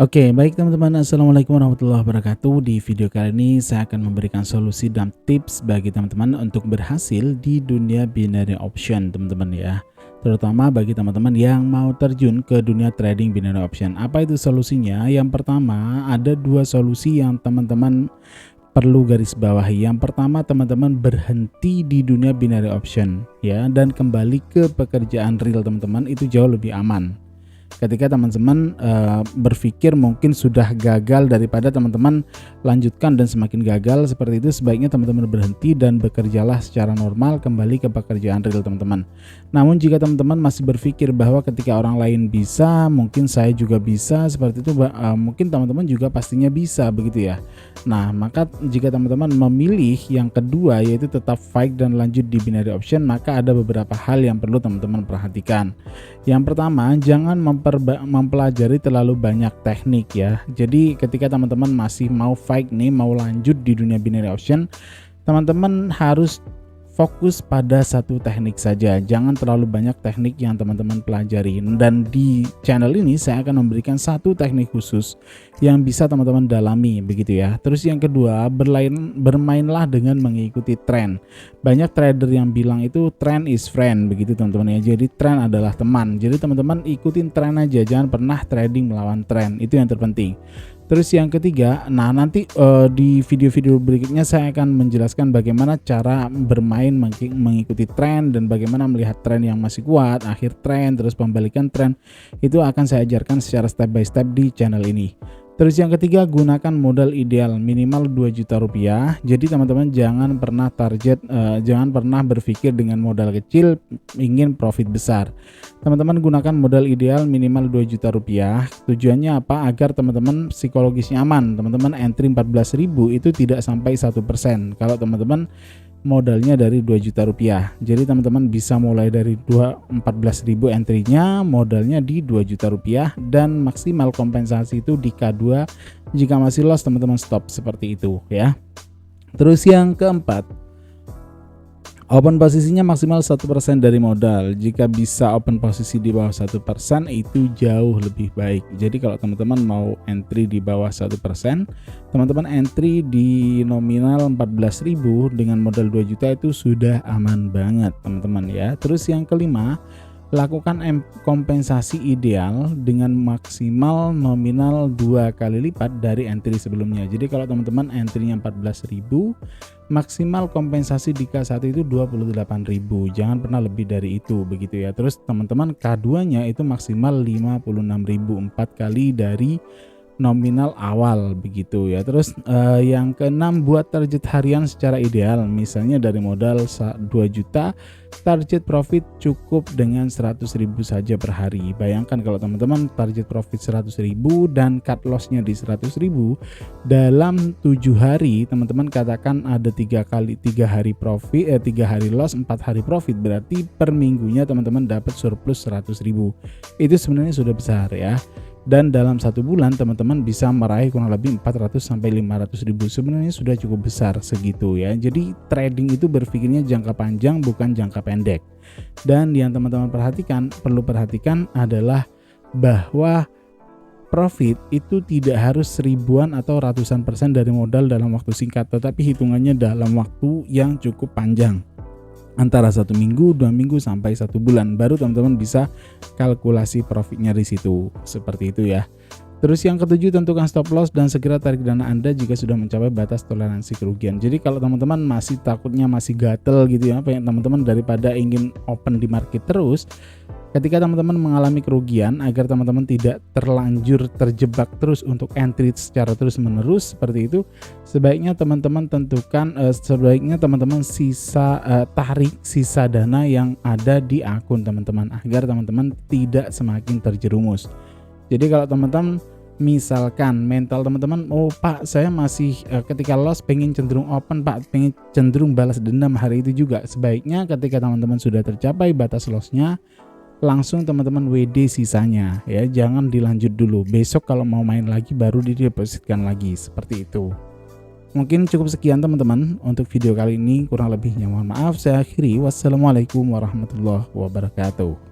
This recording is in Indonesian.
Oke, baik teman-teman, assalamualaikum warahmatullahi wabarakatuh. Di video kali ini saya akan memberikan solusi dan tips bagi teman-teman untuk berhasil di dunia binary option, teman-teman ya. Terutama bagi teman-teman yang mau terjun ke dunia trading binary option. Apa itu solusinya? Yang pertama, ada dua solusi yang teman-teman perlu garis bawahi. Yang pertama, teman-teman berhenti di dunia binary option ya, dan kembali ke pekerjaan real teman-teman, itu jauh lebih aman. Ketika teman-teman berpikir mungkin sudah gagal, daripada teman-teman lanjutkan dan semakin gagal seperti itu, sebaiknya teman-teman berhenti dan bekerjalah secara normal, kembali ke pekerjaan real teman-teman. Namun jika teman-teman masih berpikir bahwa ketika orang lain bisa, mungkin saya juga bisa, seperti itu, mungkin teman-teman juga pastinya bisa, begitu ya. Nah, maka jika teman-teman memilih yang kedua, yaitu tetap fight dan lanjut di binary option, maka ada beberapa hal yang perlu teman-teman perhatikan. Yang pertama, jangan mempelajari terlalu banyak teknik ya. Jadi ketika teman-teman masih mau fight nih, mau lanjut di dunia binary option, teman-teman harus fokus pada satu teknik saja. Jangan terlalu banyak teknik yang teman-teman pelajari. Dan di channel ini saya akan memberikan satu teknik khusus yang bisa teman-teman dalami, begitu ya. Terus yang kedua, bermainlah dengan mengikuti tren. Banyak trader yang bilang itu trend is friend, begitu teman-teman ya. Jadi tren adalah teman. Jadi teman-teman ikutin tren aja, jangan pernah trading melawan tren. Itu yang terpenting. Terus yang ketiga, nah nanti di video-video berikutnya saya akan menjelaskan bagaimana cara bermain mengikuti tren, dan bagaimana melihat tren yang masih kuat, akhir tren, terus pembalikan tren. Itu akan saya ajarkan secara step by step di channel ini. Terus yang ketiga, gunakan modal ideal minimal 2 juta rupiah. Jadi teman-teman jangan pernah jangan pernah berpikir dengan modal kecil ingin profit besar. Teman-teman gunakan modal ideal minimal 2 juta rupiah. Tujuannya apa? Agar teman-teman psikologisnya aman. Teman-teman entry 14.000 itu tidak sampai 1%. Kalau teman-teman modalnya dari 2 juta rupiah. Jadi teman-teman bisa mulai dari 14.000 entry-nya, modalnya di 2 juta rupiah, dan maksimal kompensasi itu di K2. Jika masih loss, teman-teman stop seperti itu ya. Terus yang keempat, open posisinya maksimal 1% dari modal. Jika bisa open posisi di bawah 1%, itu jauh lebih baik. Jadi kalau teman-teman mau entry di bawah 1%, teman-teman entry di nominal 14.000 dengan modal 2 juta itu sudah aman banget teman-teman ya. Terus yang kelima, lakukan kompensasi ideal dengan maksimal nominal 2 kali lipat dari entry sebelumnya. Jadi kalau teman-teman entry-nya 14.000, maksimal kompensasi di K1 itu 28.000. Jangan pernah lebih dari itu, begitu ya. Terus teman-teman K2-nya itu maksimal 56.000, 4 kali dari nominal awal, begitu ya. Terus yang keenam, buat target harian secara ideal. Misalnya dari modal 2 juta, target profit cukup dengan 100.000 saja per hari. Bayangkan kalau teman-teman target profit 100.000 dan cut lossnya di 100.000 dalam 7 hari, teman-teman katakan ada 3 hari profit, 3 hari loss, 4 hari profit, berarti per minggunya teman-teman dapat surplus 100.000. Itu sebenarnya sudah besar ya. Dan dalam 1 bulan teman-teman bisa meraih kurang lebih 400 sampai 500.000. Sebenarnya sudah cukup besar segitu ya. Jadi trading itu berpikirnya jangka panjang, bukan jangka pendek. Dan yang teman-teman perlu perhatikan adalah bahwa profit itu tidak harus ribuan atau ratusan persen dari modal dalam waktu singkat, tetapi hitungannya dalam waktu yang cukup panjang, antara 1 minggu, 2 minggu, sampai 1 bulan, baru teman-teman bisa kalkulasi profitnya di situ, seperti itu ya. Terus yang ketujuh, tentukan stop loss dan segera tarik dana Anda jika sudah mencapai batas toleransi kerugian. Jadi kalau teman-teman masih takutnya masih gatel gitu ya, teman-teman daripada ingin open di market terus, ketika teman-teman mengalami kerugian, agar teman-teman tidak terlanjur terjebak terus untuk entry secara terus-menerus seperti itu, sebaiknya teman-teman tarik sisa dana yang ada di akun teman-teman, agar teman-teman tidak semakin terjerumus. Jadi kalau teman-teman misalkan mental teman-teman, oh Pak, saya masih ketika loss pengen cenderung open Pak, pengen cenderung balas dendam hari itu juga, sebaiknya ketika teman-teman sudah tercapai batas lossnya, langsung teman-teman WD sisanya ya, jangan dilanjut dulu. Besok kalau mau main lagi baru didepositkan lagi, seperti itu. Mungkin cukup sekian teman-teman untuk video kali ini, kurang lebihnya mohon maaf. Saya akhiri, wassalamualaikum warahmatullahi wabarakatuh.